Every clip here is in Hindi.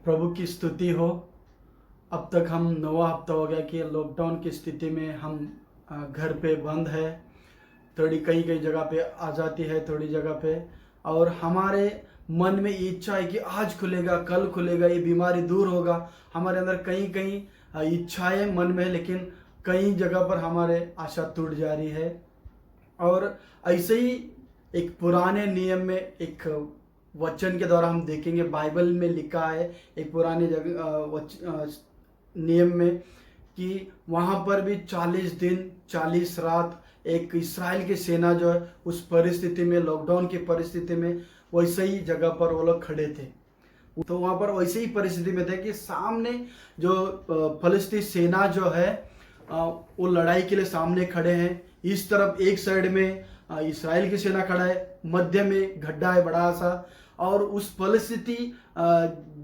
प्रभु की स्तुति हो। अब तक हम 9वां हफ्ता हो गया कि लॉकडाउन की स्थिति में हम घर पे बंद है। थोड़ी कई कई जगह पे आ जाती है, थोड़ी जगह पे। और हमारे मन में ये इच्छा है कि आज खुलेगा, कल खुलेगा, ये बीमारी दूर होगा। हमारे अंदर कई कई इच्छाएं मन में है, लेकिन कई जगह पर हमारे आशा टूट जा रही है। और ऐसे ही एक पुराने नियम में एक वचन के द्वारा हम देखेंगे, बाइबल में लिखा है एक पुराने जगह नियम में कि वहाँ पर भी 40 दिन 40 रात एक इस्राएल की सेना जो है उस परिस्थिति में, लॉकडाउन की परिस्थिति में वैसे ही जगह पर वो लोग खड़े थे। तो वहाँ पर वैसे ही परिस्थिति में थे कि सामने जो फलस्तीन सेना जो है वो लड़ाई के लिए सामने खड़े हैं। इस तरफ एक साइड में इसराइल की सेना खड़ा है, मध्य में गड्ढा है बड़ा सा। और उस फलस्तीनी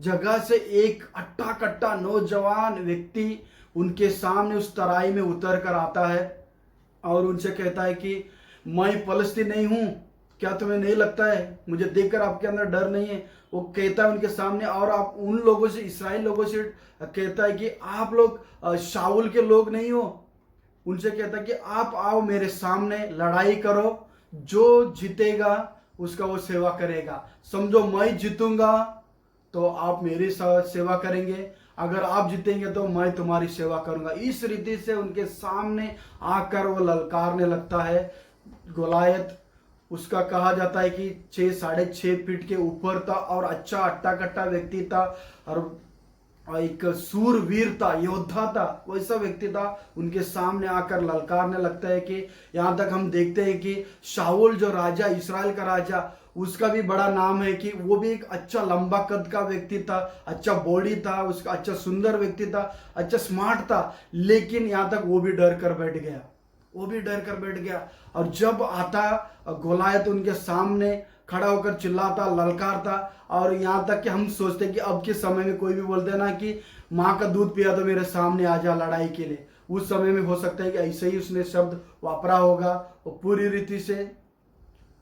जगह से एक अट्टा कट्टा नौजवान व्यक्ति उनके सामने उस तराई में उतर कर आता है और उनसे कहता है कि मैं फलस्तीन नहीं हूं, क्या तुम्हें नहीं लगता है, मुझे देखकर आपके अंदर डर नहीं है। वो कहता है उनके सामने, और आप उन लोगों से, इसराइल लोगों से कहता है कि आप लोग शाऊल के लोग नहीं हो। उनसे कहता है कि आप आओ मेरे सामने, लड़ाई करो, जो जीतेगा उसका वो सेवा करेगा। समझो मैं जीतूंगा तो आप मेरी सेवा करेंगे, अगर आप जीतेंगे तो मैं तुम्हारी सेवा करूंगा। इस रीति से उनके सामने आकर वो ललकारने लगता है। गोलायत, उसका कहा जाता है कि 6 साढ़े 6 फीट के ऊपर था और अच्छा अट्टा कट्टा व्यक्ति था और एक सूरवीर था, योद्धा था, वैसा व्यक्ति था। उनके सामने आकर ललकारने लगता है कि यहाँ तक हम देखते हैं कि शाऊल जो राजा, इसराइल का राजा, उसका भी बड़ा नाम है कि वो भी एक अच्छा लंबा कद का व्यक्ति था, अच्छा बॉडी था उसका, अच्छा सुंदर व्यक्ति था, अच्छा स्मार्ट था। लेकिन यहाँ तक वो भी डर कर बैठ गया, वो भी डर कर बैठ गया। और जब आता गोलायत उनके सामने खड़ा होकर चिल्लाता, ललकारता। और यहाँ तक कि हम सोचते कि अब के समय में कोई भी बोलते ना कि माँ का दूध पिया तो मेरे सामने आ जा लड़ाई के लिए, उस समय में हो सकता है कि ऐसे ही उसने शब्द वापरा होगा। और पूरी रीति से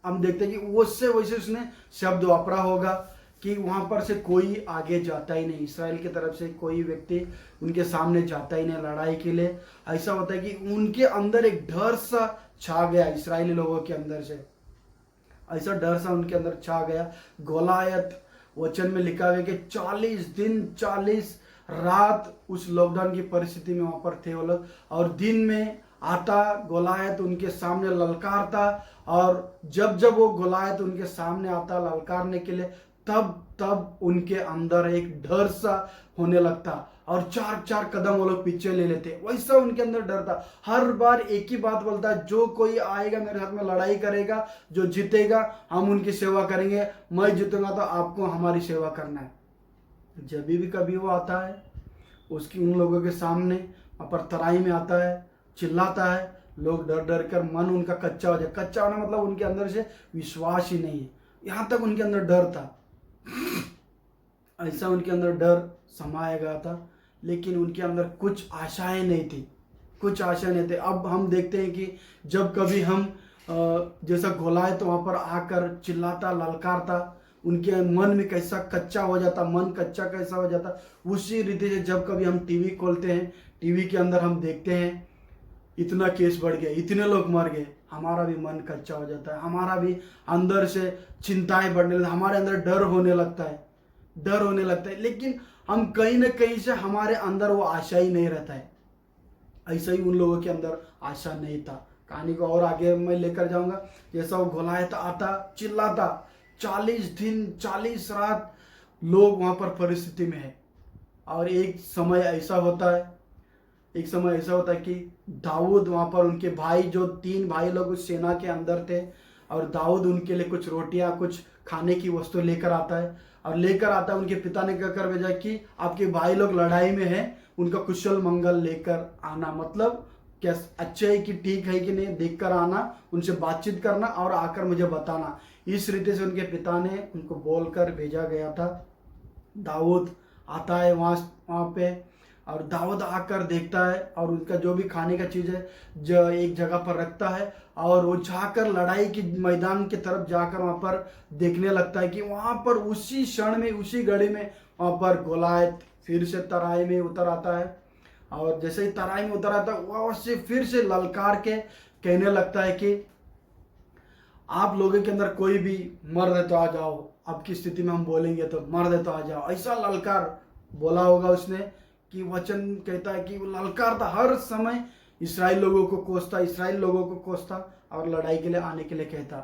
हम देखते हैं कि उससे वैसे उसने शब्द वापरा होगा कि वहां पर से कोई आगे जाता ही नहीं, इसराइल की तरफ से कोई व्यक्ति उनके सामने जाता ही नहीं लड़ाई के लिए। ऐसा होता है कि उनके अंदर एक डर सा छा गया, इसराइली लोगों के अंदर से ऐसा डर सा उनके अंदर छा गया। गोलायत, वचन में लिखा हुआ है कि 40 दिन 40 रात उस लॉकडाउन की परिस्थिति में वहां पर थे वो लोग। और दिन में आता गोलायत उनके सामने ललकारता, और जब जब वो गोलायत उनके सामने आता ललकारने के लिए, तब तब उनके अंदर एक डर सा होने लगता और 4 4 कदम वो लोग पीछे ले लेते। वैसा उनके अंदर डर था। हर बार एक ही बात बोलता, जो कोई आएगा मेरे साथ में लड़ाई करेगा, जो जीतेगा हम उनकी सेवा करेंगे, मैं जीतूंगा तो आपको हमारी सेवा करना है। जब भी कभी वो आता है उसकी उन लोगों के सामने वहाँ पर तराई में आता है, चिल्लाता है, लोग डर डर कर मन उनका कच्चा हो जाए। कच्चा होना मतलब उनके अंदर से विश्वास ही नहीं है, यहाँ तक उनके अंदर डर था। ऐसा उनके अंदर डर समाया गया था, लेकिन उनके अंदर कुछ आशाएं नहीं थी, कुछ आशा नहीं थे। अब हम देखते हैं कि जब कभी हम जैसा गोलायत तो वहाँ पर आकर चिल्लाता, ललकारता, उनके मन में कैसा कच्चा हो जाता, मन कच्चा कैसा हो जाता, उसी रीति से जब कभी हम टीवी खोलते हैं, टीवी के अंदर हम देखते हैं इतना केस बढ़ गया, इतने लोग मर गए, हमारा भी मन कच्चा हो जाता है, हमारा भी अंदर से चिंताएं बढ़ने लगती, हमारे अंदर डर होने लगता है, डर होने लगता है। लेकिन हम कहीं ना कहीं से हमारे अंदर वो आशा ही नहीं रहता है। ऐसा ही उन लोगों के अंदर आशा नहीं था। कहानी को और आगे मैं लेकर जाऊंगा। जैसा वो गोलायत आता, चिल्लाता, 40 दिन 40 रात लोग वहां पर परिस्थिति में है। और एक समय ऐसा होता है, एक समय ऐसा होता है कि दाऊद वहां पर, उनके भाई जो 3 भाई लोग उस सेना के अंदर थे, और दाऊद उनके लिए कुछ रोटियां, कुछ खाने की वस्तु लेकर आता है। और लेकर आता है, उनके पिता ने कहकर भेजा कि आपके भाई लोग लड़ाई में हैं, उनका कुशल मंगल लेकर आना। मतलब क्या, अच्छे है कि ठीक है कि नहीं, देख कर आना, उनसे बातचीत करना और आकर मुझे बताना। इस रीति से उनके पिता ने उनको बोलकर भेजा गया था। दाऊद आता है वहाँ पे, और दाऊद आकर देखता है और उनका जो भी खाने का चीज़ है जो एक जगह पर रखता है, और वो जाकर लड़ाई के मैदान की तरफ जाकर वहाँ पर देखने लगता है कि वहाँ पर उसी क्षण में उसी घड़ी में वहाँ पर गोलायत फिर से तराई में उतर आता है। और जैसे ही तराई में उतर आता है वहाँ से फिर से ललकार के कहने लगता है कि आप लोगों के अंदर कोई भी मर्द है तो आ जाओ, अब की स्थिति में हम बोलेंगे तो मर्द है तो आ जाओ, ऐसा ललकार बोला होगा उसने कि वचन कहता है कि वो ललकारता, हर समय इसराइल लोगों को कोसता, इसराइल लोगों को कोसता और लड़ाई के लिए आने के लिए कहता।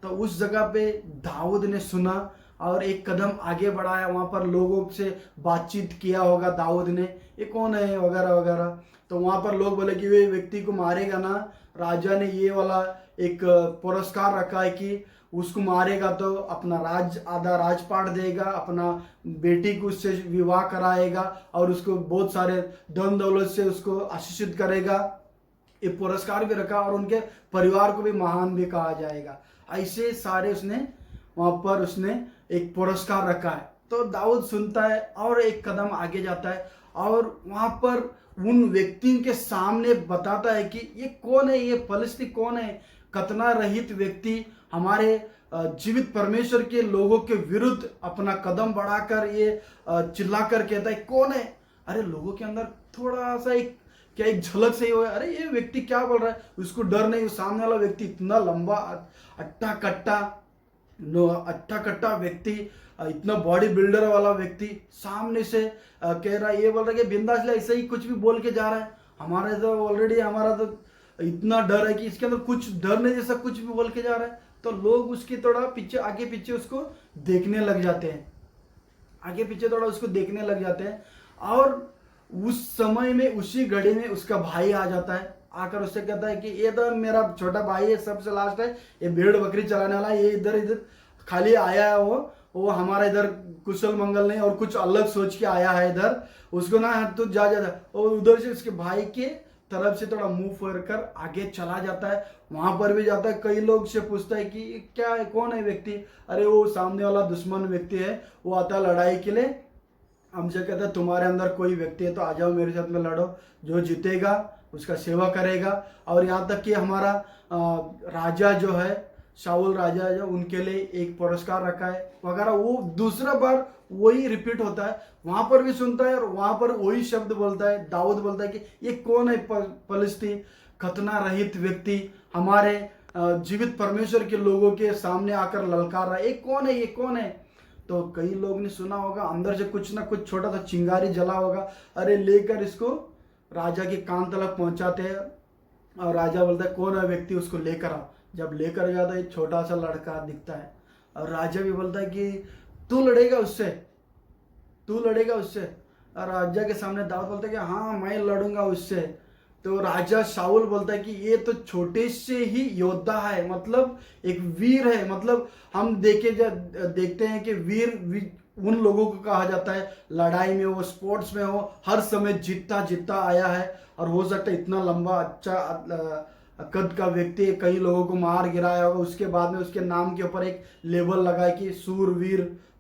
तो उस जगह पे दाऊद ने सुना और एक कदम आगे बढ़ाया, वहाँ पर लोगों से बातचीत किया होगा दाऊद ने, ये कौन है वगैरह वगैरह। तो वहाँ पर लोग बोले कि वे व्यक्ति को मारेगा ना, राजा ने ये वाला एक पुरस्कार रखा है कि उसको मारेगा तो अपना आधा राजपाट देगा, अपना बेटी को उससे विवाह कराएगा और उसको बहुत सारे धन दौलत से उसको आशीषित करेगा। ये पुरस्कार भी रखा और उनके परिवार को भी महान भी कहा जाएगा। ऐसे सारे उसने वहाँ पर उसने एक पुरस्कार रखा है। तो दाऊद सुनता है और एक कदम आगे जाता है और वहाँ पर उन व्यक्तियों के सामने बताता है कि ये कौन है, ये फलिस्ती कौन है, खतना रहित व्यक्ति हमारे जीवित परमेश्वर के लोगों के विरुद्ध अपना कदम बढ़ाकर ये चिल्लाकर कहता है कौन है। अरे लोगों के अंदर थोड़ा सा एक झलक से ही हो, अरे ये व्यक्ति क्या बोल रहा है, उसको डर नहीं। सामने वाला व्यक्ति इतना लंबा अट्टा कट्टा व्यक्ति, इतना बॉडी बिल्डर वाला व्यक्ति सामने से कह रहा है, ये बोल रहा है कि बिंदास ले, ऐसे ही कुछ भी बोल के जा रहा है। हमारे तो ऑलरेडी हमारा तो इतना डर है कि इसके अंदर कुछ डर नहीं, जैसा कुछ भी बोल के जा रहा है। तो लोग उसकी थोड़ा पीछे आगे पीछे उसको देखने लग जाते हैं, आगे पीछे थोड़ा उसको देखने लग जाते हैं। और उस समय में उसी घड़ी में उसका भाई आ जाता है, आकर उससे कहता है कि ये तो मेरा छोटा भाई है, सबसे लास्ट है, ये भेड़ बकरी चलाने वाला, ये इधर इधर खाली आया है, वो हमारा इधर कुशल मंगल नहीं और कुछ अलग सोच के आया है इधर, उसको ना तो जा जाता। और उधर से उसके भाई के तरफ से थोड़ा मुंह फेर कर आगे चला जाता है। वहां पर भी जाता है, कई लोग से पूछता है कि क्या है, कौन है व्यक्ति। अरे वो सामने वाला दुश्मन व्यक्ति है, वो आता है लड़ाई के लिए, हमसे कहता है तुम्हारे अंदर कोई व्यक्ति है तो आ जाओ मेरे साथ में लड़ो, जो जीतेगा उसका सेवा करेगा। और यहाँ तक कि हमारा राजा जो है, शाऊल राजा जो, उनके लिए एक पुरस्कार रखा है वगैरह। वो दूसरा बार वही रिपीट होता है, वहां पर भी सुनता है और वहां पर वही शब्द बोलता है। दाऊद बोलता है कि ये कौन है फलिस्ती खतना रहित व्यक्ति हमारे जीवित परमेश्वर के लोगों के सामने आकर ललकार रहा है, ये कौन है, ये कौन है। तो कई लोग ने सुना होगा, अंदर से कुछ ना कुछ छोटा सा चिंगारी जला होगा। अरे लेकर इसको राजा के कान तलक पहुंचाते हैं और राजा बोलता है कौन है व्यक्ति, उसको लेकर आओ। जब लेकर जाता है एक छोटा सा लड़का दिखता है और राजा भी बोलता है कि तू लड़ेगा उससे, तू लड़ेगा उससे। और राजा के सामने दाऊद बोलता है कि हाँ मैं लड़ूंगा उससे। तो राजा शाऊल बोलता है कि ये तो छोटे से ही योद्धा है, मतलब एक वीर है। मतलब हम देखते हैं कि वीर उन लोगों को कहा जाता है लड़ाई में हो, स्पोर्ट्स में हो, हर समय जीतता आया है। और हो सकता है इतना लंबा अच्छा कद का व्यक्ति कई लोगों को मार गिराया होगा, उसके बाद में उसके नाम के ऊपर एक लेबल लगा है कि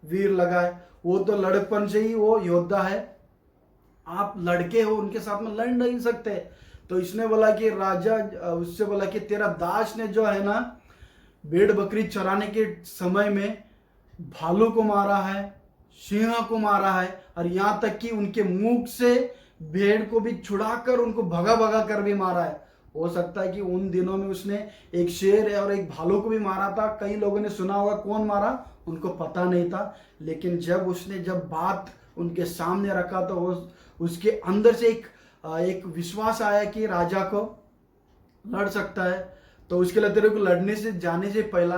वीर लगा है। वो तो लड़कपन से ही वो योद्धा है, आप लड़के हो उनके साथ में लड़ नहीं सकते। तो इसने बोला कि राजा उससे बोला कि तेरा दास ने जो है ना भेड़ बकरी चराने के समय में भालू को मारा है, सिंह को मारा है, और यहाँ तक कि उनके मुख से भेड़ को भी छुड़ाकर उनको भगा भगा कर भी मारा है। हो सकता है कि उन दिनों में उसने एक शेर और एक भालू को भी मारा था। कई लोगों ने सुना होगा, कौन मारा उनको पता नहीं था। लेकिन जब बात उनके सामने रखा तो उसके अंदर से एक विश्वास आया कि राजा को लड़ सकता है। तो उसके लिए तेरे को लड़ने से जाने से पहला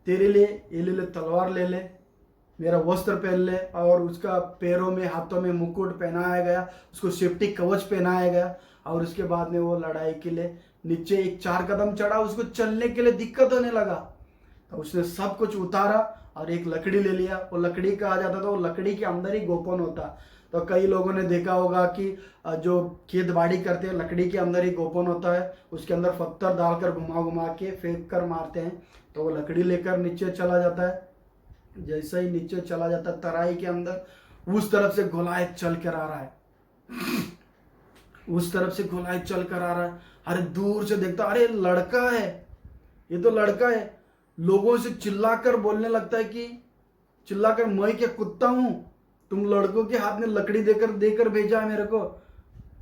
तेरे लिए ये ले तलवार ले ले, मेरा वस्त्र पहन ले, और उसका पैरों में हाथों में मुकुट पहनाया गया, उसको सेफ्टी कवच पहनाया गया। और उसके बाद में वो लड़ाई के लिए नीचे एक 4 कदम चढ़ा, उसको चलने के लिए दिक्कत होने लगा। तो उसने सब कुछ उतारा और एक लकड़ी ले लिया। वो लकड़ी कहा जाता था, वो लकड़ी के अंदर ही गोपन होता। तो कई लोगों ने देखा होगा कि जो खेत बाड़ी करते हैं लकड़ी के अंदर ही गोपन होता है, उसके अंदर पत्थर डालकर घुमा घुमा के फेंक कर मारते हैं। तो वो लकड़ी लेकर नीचे चला जाता है। जैसे ही नीचे चला जाता है तराई के अंदर, उस तरफ से गोलायत चल कर आ रहा है। उस तरफ से गोलायत चल कर आ रहा है। अरे दूर से देखता, अरे लड़का है, ये तो लड़का है। लोगों से चिल्लाकर बोलने लगता है कि चिल्लाकर, मैं क्या कुत्ता हूं, तुम लड़कों के हाथ में लकड़ी देकर देकर भेजा है मेरे को,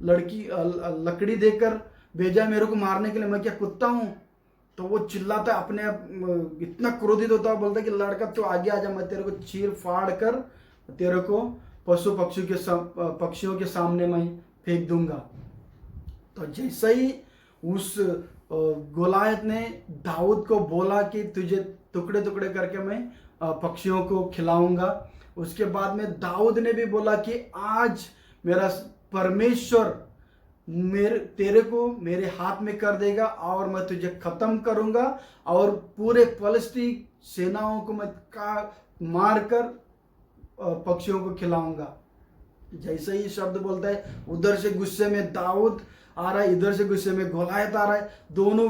लकड़ी देकर भेजा है मेरे को मारने के लिए, मैं क्या कुत्ता हूं। तो वो चिल्लाता है, अपने आप इतना क्रोधित होता है, बोलता है कि लड़का तो आगे आ जा, मैं तेरे को चीर फाड़ कर तेरे को पशु पक्षियों के सामने मैं फेंक दूंगा। तो जैसे ही उस गोलायत ने दाऊद को बोला कि तुझे टुकड़े टुकड़े करके मैं पक्षियों को खिलाऊंगा, उसके बाद में दाऊद ने भी बोला कि आज मेरा परमेश्वर तेरे को मेरे हाथ में कर देगा और मैं तुझे खत्म करूंगा और पूरे फलस्तीन सेनाओं को मैं मार कर पक्षियों को खिलाऊंगा। जैसे ही शब्द बोलता है, उधर से गुस्से में दाऊद आ रहा है, इधर से गुस्से में गोलायत आ रहा है, दोनों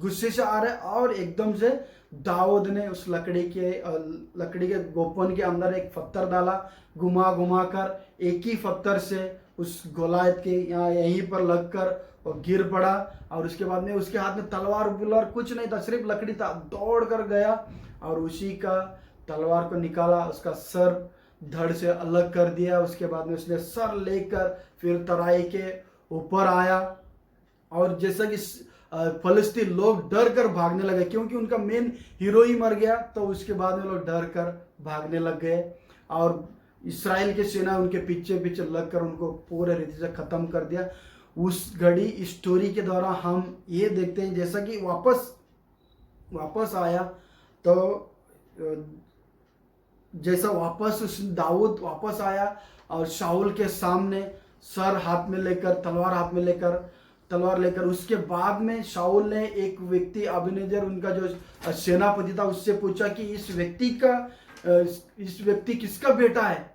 गुस्से से आ रहे हैं। और एकदम से दाऊद ने उस लकड़ी के गोपन के अंदर एक पत्थर डाला, घुमा घुमा कर एक ही पत्थर से उस गोलायत के यहाँ यहीं पर लगकर वो गिर पड़ा। और उसके बाद में उसके हाथ में तलवार बुलवार कुछ नहीं था, सिर्फ लकड़ी था। दौड़ कर गया और उसी का तलवार को निकाला, उसका सर धड़ से अलग कर दिया। उसके बाद में उसने सर लेकर फिर तराई के ऊपर आया। और जैसा कि फलस्तीन लोग डर कर भागने लगे, क्योंकि उनका मेन हीरो ही मर गया, तो उसके बाद में लोग डर कर भागने लग गए। और इस्राएल की सेना उनके पीछे पीछे लगकर उनको पूरे रीति से खत्म कर दिया। उस घड़ी स्टोरी के द्वारा हम ये देखते हैं, जैसा कि वापस आया, तो जैसा वापस उस दाऊद वापस आया और शाऊल के सामने सर हाथ में लेकर तलवार लेकर उसके बाद में शाऊल ने एक व्यक्ति अबीनेजेर, उनका जो सेनापति था, उससे पूछा कि इस व्यक्ति किसका बेटा है।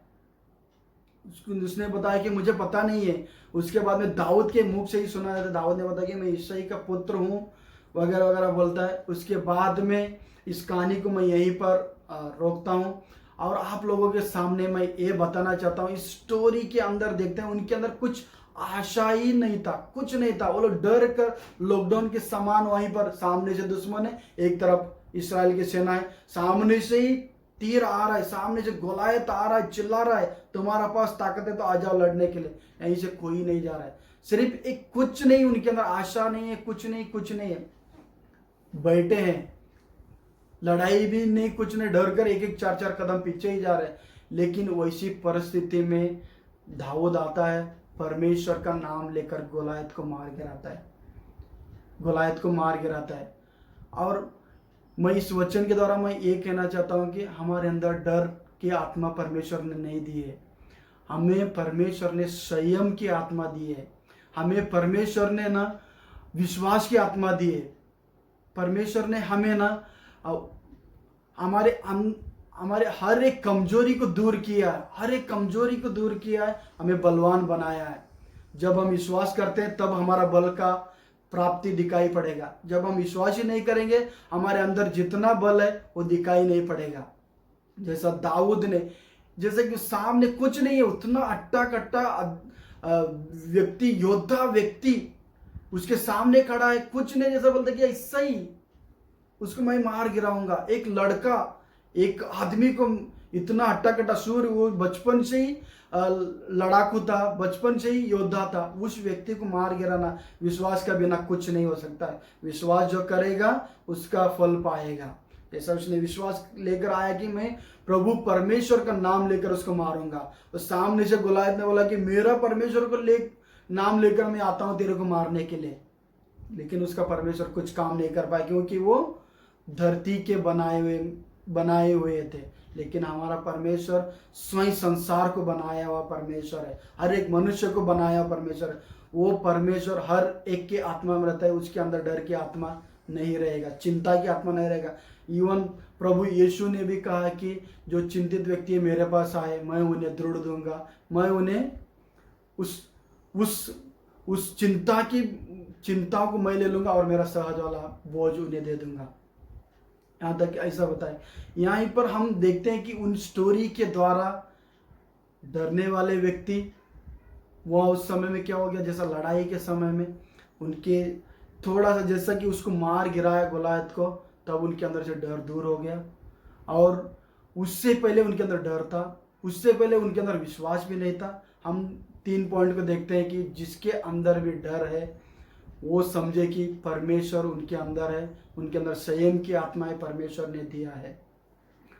उसने बताया कि मुझे पता नहीं है। उसके बाद में दाऊद के मुख से ही सुना जाता है, दाऊद ने बताया कि मैं ईसाई का पुत्र हूँ वगैरह वगैरह बोलता है। उसके बाद में इस कहानी को मैं यहीं पर रोकता हूँ और आप लोगों के सामने मैं ये बताना चाहता हूँ, इस स्टोरी के अंदर देखते हैं उनके अंदर कुछ आशा ही नहीं था, कुछ नहीं था। वो लोग डर कर लॉकडाउन के समान वहीं पर, सामने से दुश्मन है, एक तरफ इस्राएल की सेना है, सामने से ही तीर आ रहा है, सामने से गोलायत आ रहा है, चिल्ला रहा है तुम्हारा पास ताकत है तो आ जाओ लड़ने के लिए। यहीं से कोई नहीं जा रहा है, सिर्फ एक कुछ नहीं, उनके अंदर आशा नहीं है, कुछ नहीं है, बैठे हैं, लड़ाई भी नहीं, कुछ नहीं, डर कर एक एक 4-4 कदम पीछे ही जा रहे हैं। लेकिन वैसी परिस्थिति में दाऊद आता है, परमेश्वर का नाम लेकर गोलायत को मार गिराता है। और मैं इस वचन के द्वारा मैं ये कहना चाहता हूँ कि हमारे अंदर डर की आत्मा परमेश्वर ने नहीं दी है, हमें परमेश्वर ने संयम की आत्मा दी है, हमें परमेश्वर ने ना विश्वास की आत्मा दी है। परमेश्वर ने हमें ना हमारे हर एक कमजोरी को दूर किया है, हमें बलवान बनाया है। जब हम विश्वास करते हैं तब हमारा बल का प्राप्ति दिखाई पड़ेगा। जब हम विश्वास ही नहीं करेंगे, हमारे अंदर जितना बल है वो दिखाई नहीं पड़ेगा। जैसा दाऊद ने, जैसे कि सामने कुछ नहीं है, उतना अट्टा कट्टा व्यक्ति, योद्धा व्यक्ति उसके सामने खड़ा है, कुछ नहीं, जैसा बोलते कि ऐसा ही उसको मैं मार गिराऊंगा। एक लड़का, एक आदमी को इतना अट्टा कट्टा सूर, वो बचपन से ही लड़ाकू था, बचपन से ही योद्धा था, उस व्यक्ति को मार गिराना विश्वास का बिना कुछ नहीं हो सकता है। विश्वास जो करेगा उसका फल पाएगा। जैसा उसने विश्वास लेकर आया कि मैं प्रभु परमेश्वर का नाम लेकर उसको मारूंगा, तो सामने से गोलायत ने बोला कि मेरा परमेश्वर को नाम लेकर मैं आता हूं तेरे को मारने के लिए। लेकिन उसका परमेश्वर कुछ काम नहीं कर पाया, क्योंकि वो धरती के बनाए हुए थे। लेकिन हमारा परमेश्वर स्वयं संसार को बनाया हुआ परमेश्वर है, हर एक मनुष्य को बनाया हुआ परमेश्वर है। वो परमेश्वर हर एक के आत्मा में रहता है, उसके अंदर डर की आत्मा नहीं रहेगा, चिंता की आत्मा नहीं रहेगा। इवन प्रभु यीशु ने भी कहा कि जो चिंतित व्यक्ति मेरे पास आए, मैं उन्हें दृढ़ दूंगा, मैं उन्हें उस चिंता को मैं ले लूंगा और मेरा सहज वाला बोझ उन्हें दे दूंगा। यहाँ तक ऐसा बताए। यहाँ पर हम देखते हैं कि उन स्टोरी के द्वारा डरने वाले व्यक्ति, वहाँ उस समय में क्या हो गया, जैसा लड़ाई के समय में उनके थोड़ा सा जैसा कि उसको मार गिराया गोलायत को, तब उनके अंदर से डर दूर हो गया। और उससे पहले उनके अंदर डर था, उससे पहले उनके अंदर विश्वास भी नहीं था। हम 3 पॉइंट को देखते हैं कि जिसके अंदर भी डर है वो समझे कि परमेश्वर उनके अंदर है, उनके अंदर संयम की आत्माएं परमेश्वर ने दिया है।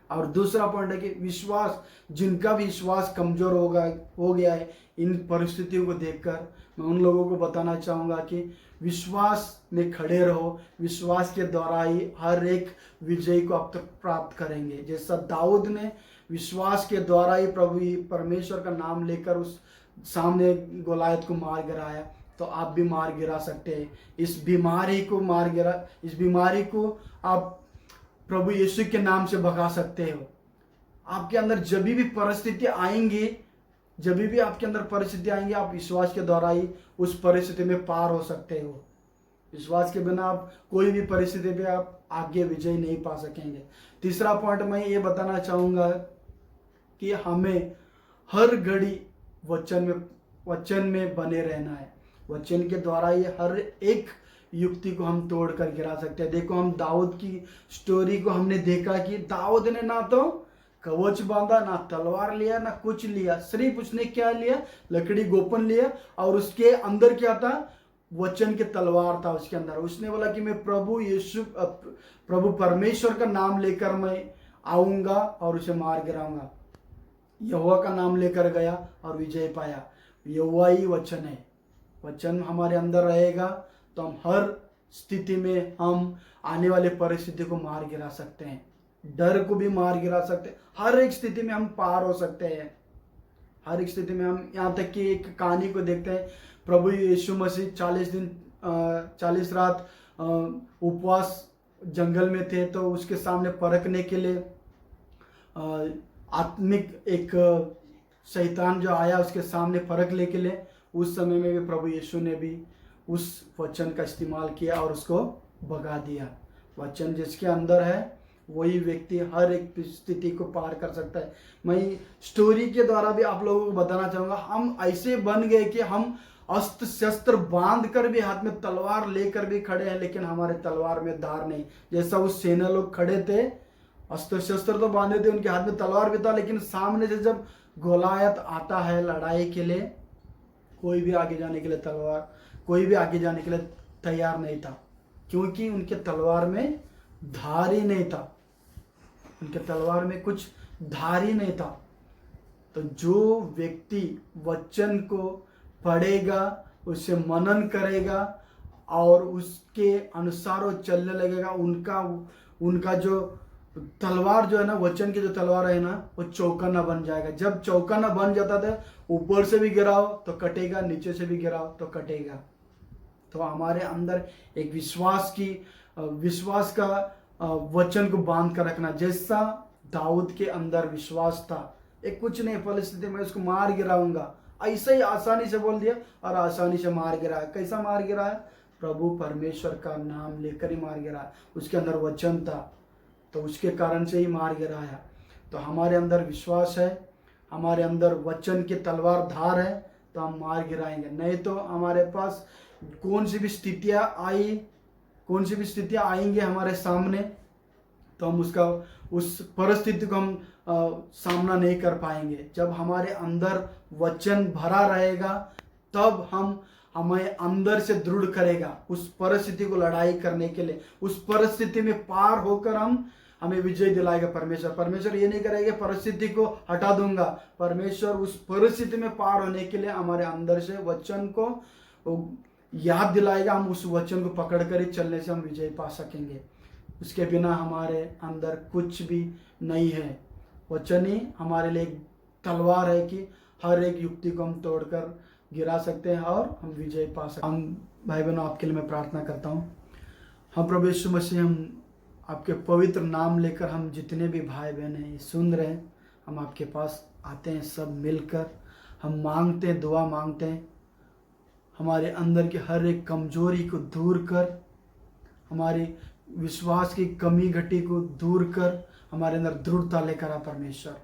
और दूसरा पॉइंट है कि विश्वास, जिनका भी विश्वास कमजोर हो गया है इन परिस्थितियों को देखकर, मैं उन लोगों को बताना चाहूँगा कि विश्वास में खड़े रहो। विश्वास के द्वारा ही हर एक विजय को आप तक प्राप्त करेंगे। जैसा दाऊद ने विश्वास के द्वारा ही प्रभु परमेश्वर का नाम लेकर उस सामने गोलायत को मार गिराया, तो आप भी मार गिरा सकते हैं। इस बीमारी को आप प्रभु यीशु के नाम से भगा सकते हो। आपके अंदर जब भी परिस्थिति आएंगी, आप विश्वास के द्वारा ही उस परिस्थिति में पार हो सकते हो। विश्वास के बिना आप कोई भी परिस्थिति पे आप आगे विजय नहीं पा सकेंगे। तीसरा पॉइंट मैं ये बताना चाहूँगा कि हमें हर घड़ी वचन में बने रहना है। वचन के द्वारा ही हर एक युक्ति को हम तोड़ कर गिरा सकते हैं। देखो, हम दाऊद की स्टोरी को हमने देखा कि दाऊद ने ना तो कवच बांधा, ना तलवार लिया, ना कुछ लिया, सिर्फ उसने क्या लिया, लकड़ी गोपन लिया, और उसके अंदर क्या था, वचन के तलवार था उसके अंदर। उसने बोला कि मैं प्रभु परमेश्वर का नाम लेकर मैं आऊंगा और उसे मार गिराऊंगा। यहोवा का नाम लेकर गया और विजय पाया। यहोवा ही वचन है। वचन हमारे अंदर रहेगा तो हम हर स्थिति में हम आने वाले परिस्थिति को मार गिरा सकते हैं, डर को भी मार गिरा सकते हैं। हर एक स्थिति में हम पार हो सकते हैं। हर एक स्थिति में हम, यहाँ तक कि एक कहानी को देखते हैं, प्रभु यीशु मसीह 40 दिन 40 रात उपवास जंगल में थे, तो उसके सामने परखने के लिए आत्मिक एक शैतान जो आया उसके सामने परखने के लिए, उस समय में भी प्रभु यीशु ने भी उस वचन का इस्तेमाल किया और उसको भगा दिया। वचन जिसके अंदर है वही व्यक्ति हर एक स्थिति को पार कर सकता है। मैं स्टोरी के द्वारा भी आप लोगों को बताना चाहूँगा, हम ऐसे बन गए कि हम अस्त्र शस्त्र बांध कर भी, हाथ में तलवार लेकर भी खड़े हैं, लेकिन हमारे तलवार में धार नहीं। जैसा उस सेना लोग खड़े थे, अस्त्र शस्त्र तो बांधे थे, उनके हाथ में तलवार भी था, लेकिन सामने से जब गोलायत आता है लड़ाई के लिए, कोई भी आगे जाने के लिए तैयार नहीं था, क्योंकि उनके तलवार में धार ही नहीं था। उनके तलवार में कुछ धार ही नहीं था। तो जो व्यक्ति वचन को पढ़ेगा, उसे मनन करेगा और उसके अनुसार वो चलने लगेगा, उनका जो तलवार जो है ना, वचन की जो तलवार है ना, वो चौकन्ना बन जाएगा। जब चौकन्ना बन जाता था, ऊपर से भी गिराओ तो कटेगा, नीचे से भी गिराओ तो कटेगा। तो हमारे अंदर एक विश्वास का वचन को बांध कर रखना। जैसा दाऊद के अंदर विश्वास था, एक कुछ नहीं परिस्थिति में उसको मार गिराऊंगा, ऐसे ही आसानी से बोल दिया और आसानी से मार गिराया। कैसा मार गिराया? प्रभु परमेश्वर का नाम लेकर ही मार गिराया। उसके अंदर वचन था, तो उसके कारण से ही मार गिराया। तो हमारे अंदर विश्वास है, हमारे अंदर वचन की तलवार धार है, तो हम मार गिराएंगे। नहीं तो हमारे पास कौन सी भी स्थितियाँ आएंगे हमारे सामने, तो हम उस परिस्थिति को हम सामना नहीं कर पाएंगे। जब हमारे अंदर वचन भरा रहेगा, तब हमें अंदर से दृढ़ करेगा उस परिस्थिति को लड़ाई करने के लिए। उस परिस्थिति में पार होकर हमें विजय दिलाएगा परमेश्वर ये नहीं करेगा परिस्थिति को हटा दूंगा। परमेश्वर उस परिस्थिति में पार होने के लिए हमारे अंदर से वचन को याद दिलाएगा। हम उस वचन को पकड़ कर ही चलने से हम विजय पा सकेंगे। उसके बिना हमारे अंदर कुछ भी नहीं है। वचन ही हमारे लिए एक तलवार है कि हर एक युक्ति को हम तोड़कर गिरा सकते हैं और हम विजय पा सकते हैं। हम भाई बहनों, आपके लिए मैं प्रार्थना करता हूँ। हम प्रभु यीशु मसीह, हम आपके पवित्र नाम लेकर हम जितने भी भाई बहन हैं ये सुन रहे हैं, हम आपके पास आते हैं, सब मिलकर हम मांगते हैं, दुआ मांगते हैं। हमारे अंदर की हर एक कमजोरी को दूर कर, हमारी विश्वास की कमी घटी को दूर कर, हमारे अंदर दृढ़ता लेकर आ परमेश्वर।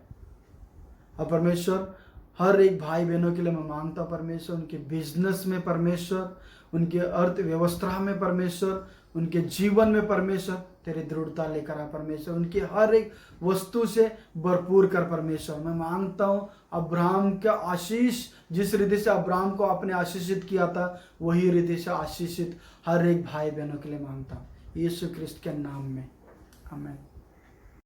और परमेश्वर, हर एक भाई बहनों के लिए मैं मांगता हूँ परमेश्वर, उनके बिजनेस में परमेश्वर, उनके अर्थव्यवस्था में परमेश्वर, उनके जीवन में परमेश्वर तेरी दृढ़ता लेकर आ परमेश्वर, उनकी हर एक वस्तु से भरपूर कर परमेश्वर। मैं मांगता हूँ अब्राहम का आशीष, जिस रीति से अब्राहम को आपने आशीषित किया था वही रीति से आशीषित हर एक भाई बहनों के लिए मांगता हूँ, यीशु क्रिस्त के नाम में, आमीन।